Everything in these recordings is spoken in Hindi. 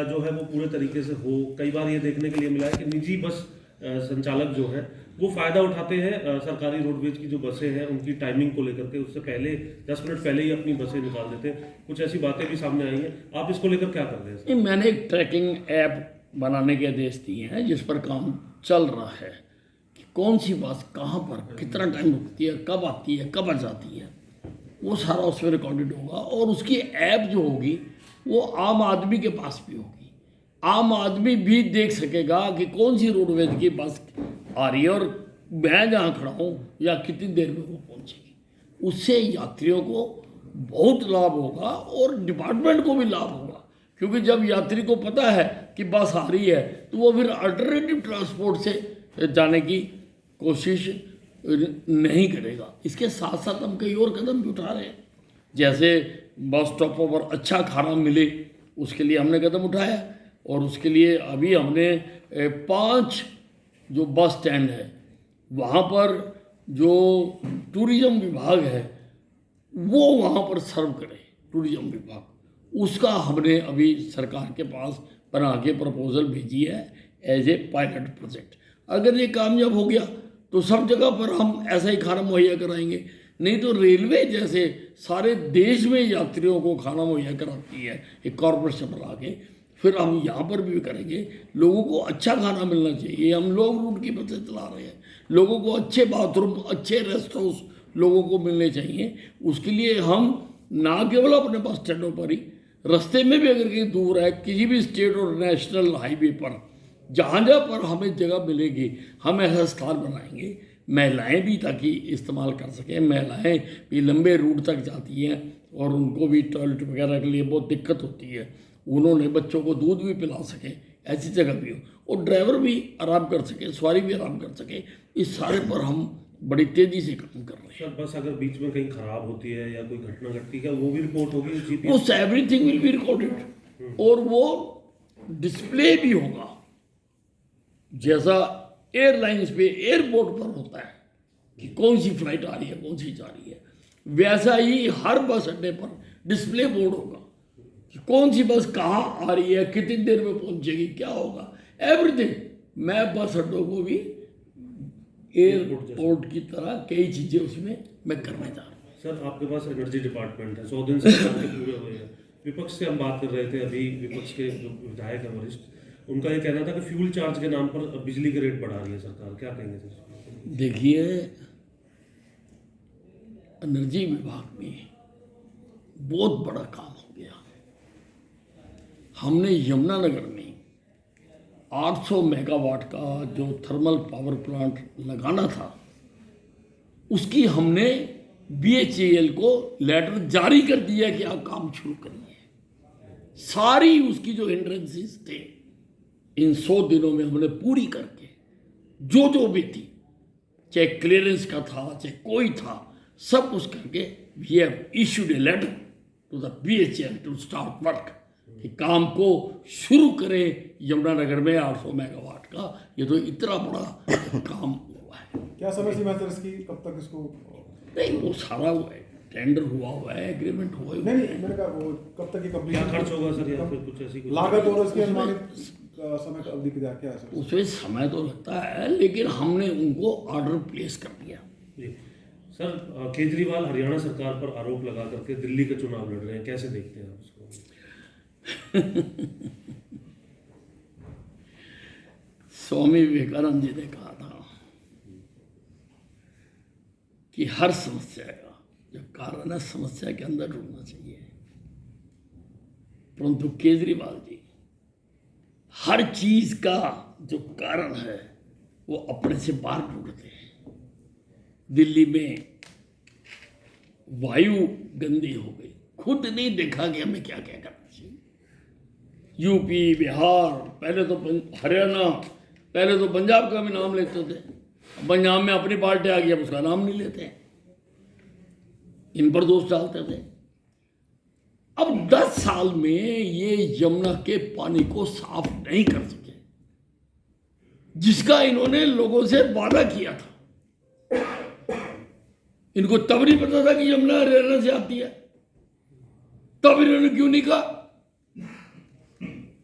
जो है वो पूरे तरीके से हो। कई बार ये देखने के लिए मिला है कि निजी बस संचालक जो है वो फायदा उठाते हैं सरकारी रोडवेज की जो बसें हैं उनकी टाइमिंग को लेकर के, उससे पहले 10 मिनट पहले ही अपनी बसें निकाल देते हैं। कुछ ऐसी बातें भी सामने आई हैं, आप इसको लेकर क्या कर रहे हैं? मैंने एक ट्रैकिंग ऐप बनाने के आदेश दिए हैं जिस पर काम चल रहा है कि कौन सी बस कहाँ पर कितना टाइम रुकती है, कब आती है, कब आ जाती है, वो सारा उसमें रिकॉर्डेड होगा। और उसकी ऐप जो होगी वो आम आदमी के पास भी होगी। आम आदमी भी देख सकेगा कि कौन सी रोडवेज की बस आ रही है और मैं जहाँ खड़ा हूँ या कितनी देर में वो पहुँचेगी। उससे यात्रियों को बहुत लाभ होगा और डिपार्टमेंट को भी लाभ होगा, क्योंकि जब यात्री को पता है कि बस आ रही है तो वो फिर अल्टरनेटिव ट्रांसपोर्ट से जाने की कोशिश नहीं करेगा। इसके साथ साथ हम कई और कदम भी उठा रहे हैं, जैसे बस स्टॉपों पर अच्छा खाना मिले उसके लिए हमने कदम उठाया। और उसके लिए अभी हमने 5 जो बस स्टैंड है वहाँ पर जो टूरिज़्म विभाग है वो वहाँ पर सर्व करे, टूरिज़्म विभाग, उसका हमने अभी सरकार के पास बना के प्रपोजल भेजी है एज ए पायलट प्रोजेक्ट। अगर ये कामयाब हो गया तो सब जगह पर हम ऐसा ही खाना मुहैया कराएंगे। नहीं तो रेलवे जैसे सारे देश में यात्रियों को खाना मुहैया कराती है एक कॉरपोरेशन बना के, फिर हम यहाँ पर भी करेंगे। लोगों को अच्छा खाना मिलना चाहिए। हम लोग रूट की बसें चला रहे हैं, लोगों को अच्छे बाथरूम, अच्छे रेस्ट हाउस लोगों को मिलने चाहिए। उसके लिए हम ना केवल अपने बस स्टैंडों पर ही, रास्ते में भी अगर कहीं दूर है किसी भी स्टेट और नेशनल हाईवे पर जहाँ जहाँ पर हमें जगह मिलेगी हम ऐसा स्थान बनाएंगे। महिलाएं भी ताकि इस्तेमाल कर सकें। महिलाएं भी लंबे रूट तक जाती हैं और उनको भी टॉयलेट वगैरह के लिए बहुत दिक्कत होती है, उन्होंने बच्चों को दूध भी पिला सकें, ऐसी जगह भी हो और ड्राइवर भी आराम कर सके, सवारी भी आराम कर सके। इस सारे पर हम बड़ी तेजी से काम कर रहे हैं। सर बस अगर बीच में कहीं खराब होती है या कोई घटना घटती है वो भी रिपोर्ट होगी जीपीएस? वो एवरीथिंग विल बी रिकॉर्डेड और वो डिस्प्ले भी होगा, जैसा एयरलाइंस पे एयरपोर्ट पर होता है कि कौन सी फ्लाइट आ रही है, कौन सी जा रही है, वैसा ही हर बस अड्डे पर डिस्प्ले बोर्ड होगा कि कौन सी बस कहाँ आ रही है, कितनी देर में पहुंचेगी, क्या होगा, एवरीथिंग। मैं बस अड्डों को भी एयरपोर्ट की तरह कई चीज़ें उसमें मैं करने जा रहा हूँ। सर आपके पास एनर्जी डिपार्टमेंट है, 100 दिन से पूरे हुए हैं। विपक्ष से हम बात कर रहे थे अभी, विपक्ष के जो विधायक है वरिष्ठ, उनका ये कहना था कि फ्यूल चार्ज के नाम पर बिजली के रेट बढ़ा रही है सरकार, क्या कहेंगे सर? देखिए, एनर्जी विभाग में बहुत बड़ा काम हो गया। हमने यमुनानगर में 800 मेगावाट का जो थर्मल पावर प्लांट लगाना था उसकी हमने BHEL को लेटर जारी कर दिया कि आप काम शुरू करिए। सारी उसकी जो हिंड्रेंसेस थे इन 100 दिनों में हमने पूरी करके जो भी थी, चाहे क्लियरेंस का था चाहे कोई था, सब कुछ करके we have issued a letter to the BHEL to start work कि काम को शुरू करें यमुनानगर में 800 मेगावाट का। ये तो इतना बड़ा काम हुआ है। क्या समय सीमा है इसकी, कब तक इसको? नहीं, वो सारा टेंडर हुआ है, एग्रीमेंट हुआ है। नहीं, मैंने कहा वो कब तक की क्या खर्च होगा सर, या फिर कुछ ऐसी लागत और इसकी अनुमानित समय का अवधि क्या है सर? उसमें समय तो लगता है, लेकिन हमने उनको ऑर्डर प्लेस कर दिया। जी सर, केजरीवाल हरियाणा सरकार पर आरोप लगा करके दिल्ली का चुनाव लड़ रहे हैं, कैसे देखते हैं आप उसको? स्वामी विवेकानंद जी ने कहा था कि हर समस्या का जो कारण है समस्या के अंदर ढूंढना चाहिए, परंतु केजरीवाल जी हर चीज का जो कारण है वो अपने से बाहर ढूंढते हैं। दिल्ली में वायु गंदी हो गई, खुद नहीं देखा कि हमें क्या क्या करना चाहिए। यूपी, बिहार, पहले तो हरियाणा, पहले तो पंजाब का भी नाम लेते थे, पंजाब में अपनी पार्टी आ गई अब उसका नाम नहीं लेते, इन पर दोष डालते थे। अब 10 साल में ये यमुना के पानी को साफ नहीं कर सके, जिसका इन्होंने लोगों से वादा किया था। इनको तब नहीं पता था कि यमुना हरियाणा से आती है, तब इन्होंने क्यों नहीं कहा?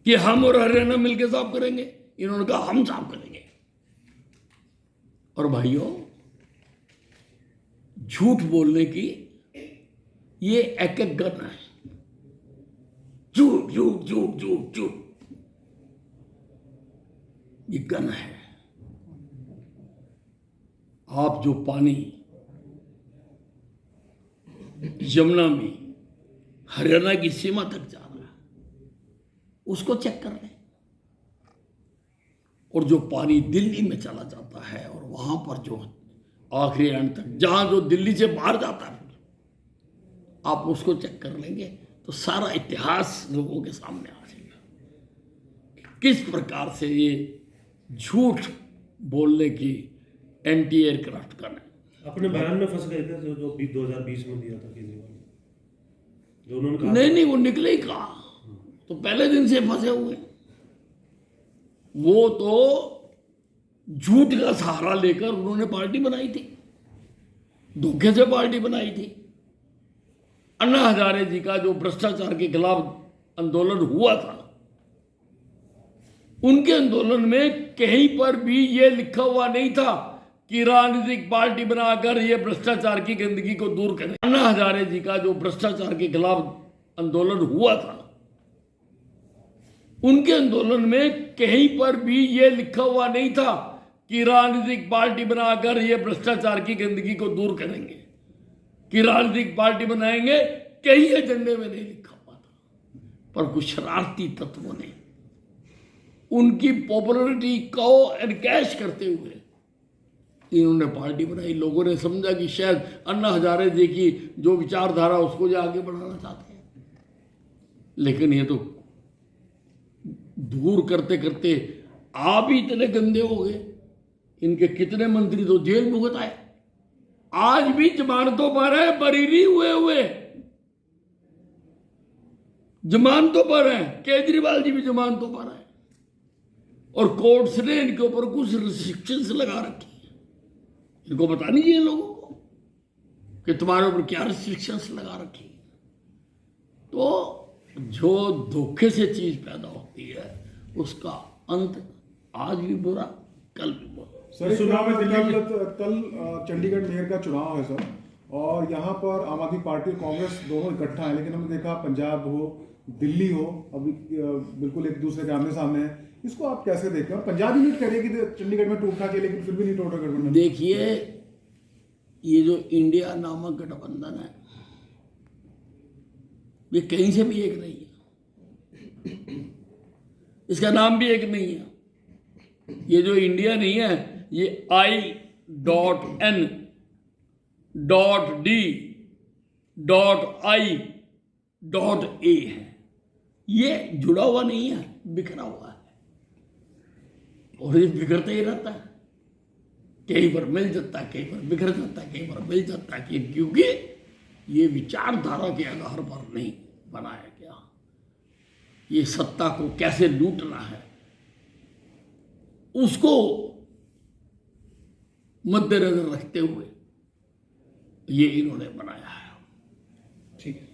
कि हम और हरियाणा मिलकर साफ करेंगे। इन्होंने कहा हम साफ करेंगे। और भाइयों, झूठ बोलने की ये एक एक गन है। झूठ झूठ झूठ झूठ झूठ, ये गन है। आप जो पानी यमुना में हरियाणा की सीमा तक जा रहा है उसको चेक कर लें, और जो पानी दिल्ली में चला जाता है और वहां पर जो आखिरी एंड तक जहां जो दिल्ली से बाहर जाता है, आप उसको चेक कर लेंगे तो सारा इतिहास लोगों के सामने आ जाएगा किस प्रकार से ये झूठ बोलने की एंटी एयरक्राफ्ट गन है। अपने बयान में फंस गए थे जो 2020 में दिया था केजरीवाल ने, जो उन्होंने कहा नहीं नहीं, वो निकले ही कहा, तो पहले दिन से फंसे हुए। वो तो झूठ का सहारा लेकर उन्होंने पार्टी बनाई थी, धोखे से पार्टी बनाई थी। अन्ना हजारे जी का जो भ्रष्टाचार के खिलाफ आंदोलन हुआ था, उनके आंदोलन में कहीं पर भी यह लिखा हुआ नहीं था कि राजनीतिक पार्टी बनाकर ये भ्रष्टाचार की गंदगी को दूर करें। अन्ना हजारे जी का जो भ्रष्टाचार के खिलाफ आंदोलन हुआ था, उनके आंदोलन में कहीं पर भी यह लिखा हुआ नहीं था कि राजनीतिक पार्टी बनाकर ये भ्रष्टाचार की गंदगी को दूर करेंगे, कि राजनीतिक पार्टी बनाएंगे, कहीं एजेंडे में नहीं लिखा हुआ था। पर कुछ शरारती तत्वों ने उनकी पॉपुलैरिटी को एनकैश करते हुए इन्होंने पार्टी बनाई। लोगों ने समझा कि शायद अन्ना हजारे जी की जो विचारधारा उसको जो आगे बढ़ाना चाहते हैं, लेकिन ये तो दूर करते करते आप ही इतने गंदे हो गए। इनके कितने मंत्री तो जेल में भुगत आए, आज भी जमानतों पर है, बरी नहीं हुए जमानतों पर है। केजरीवाल जी भी जमानतों पर है और कोर्ट्स ने इनके ऊपर कुछ रिस्ट्रिक्शंस लगा रखी है। इनको बता नहीं चाहिए लोगों को कि तुम्हारे ऊपर क्या रिस्ट्रिक्शंस लगा रखी है। तो जो धोखे से चीज पैदा होती है उसका अंत आज भी बुरा, कल भी बुरा। सर, चुनाव में कल चंडीगढ़ मेयर का चुनाव है सर, और यहाँ पर आम आदमी पार्टी और कांग्रेस दोनों इकट्ठा है, लेकिन हमने देखा पंजाब हो, दिल्ली हो, अभी बिल्कुल एक दूसरे के आमने सामने है। इसको आप कैसे देखते हैं? और पंजाब ही नीट कह रही है कि चंडीगढ़ में टूटना चाहिए, लेकिन फिर भी नहीं टूटा गठबंधन। देखिए, ये जो इंडिया नामक गठबंधन है ये कहीं से भी एक नहीं है, इसका नाम भी एक नहीं है। ये जो इंडिया नहीं है, ये I.N.D.I.A है। ये जुड़ा हुआ नहीं है, बिखरा हुआ है, और ये बिखरता ही रहता है। कहीं पर मिल जाता है, कहीं पर बिखर जाता है, कहीं पर मिल जाता है, क्योंकि ये विचारधारा के आधार पर नहीं बनाया गया। ये सत्ता को कैसे लूटना है उसको मद्देनजर रखते हुए ये इन्होंने बनाया है। ठीक है।